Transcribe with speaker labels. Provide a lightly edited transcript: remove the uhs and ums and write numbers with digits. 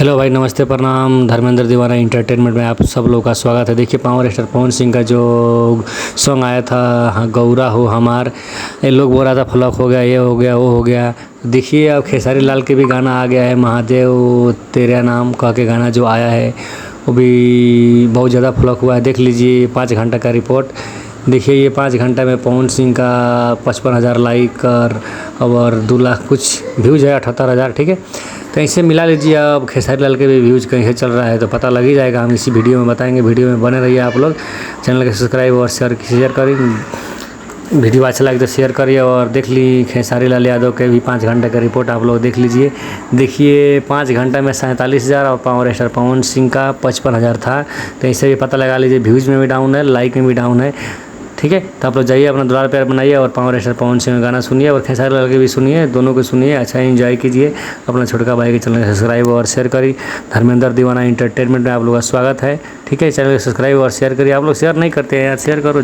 Speaker 1: Hello भाई, नमस्ते, प्रणाम। धर्मेंद्र दीवाना एंटरटेनमेंट में आप सब लोग का स्वागत है। देखिए, पावर स्टार पवन सिंह का जो सॉन्ग आया था, हाँ, गौरा हो हमार, ये लोग बोल रहा था फ्लॉप हो गया, ये हो गया, वो हो गया। देखिए, अब खेसारी लाल के भी गाना आ गया है, महादेव तेरा नाम कह के गाना जो आया है, वो भी बहुत ज़्यादा फ्लॉप हुआ है। देख लीजिए 5 घंटा का रिपोर्ट। देखिए, ये 5 घंटा में पवन सिंह का 55,000 लाइक और 2 लाख कुछ व्यूज़ है, 78,000। ठीक है, तो ऐसे मिला लीजिए। अब खेसारी लाल के भी व्यूज़ कैसे चल रहा है तो पता लग ही जाएगा। हम इसी वीडियो में बताएंगे। वीडियो में बने रहिए आप लोग। चैनल के सब्सक्राइब और शेयर करिए। वीडियो अच्छा लगे तो शेयर करिए। और देख ली खेसारी लाल यादव के भी 5 घंटे का रिपोर्ट आप लोग देख लीजिए। देखिए, 5 घंटा में 47,000 और पावर स्टार पवन सिंह का 55,000 था। तो इससे भी पता लगा लीजिए, व्यूज़ में भी डाउन है, लाइक में भी डाउन है। ठीक है, तो आप लोग जाइए, अपना दुलार प्यार बनाइए और पावर स्टार पवन सिंह का गाना सुनिए और खेसारी लाल के भी सुनिए, दोनों को सुनिए, अच्छा एंजॉय कीजिए। अपना छोटका भाई के चैनल को सब्सक्राइब और शेयर करिए। धर्मेंद्र दीवाना एंटरटेनमेंट में आप लोग का स्वागत है। ठीक है, चैनल को सब्सक्राइब और शेयर करिए। आप लोग शेयर नहीं करते हैं यार, शेयर करो।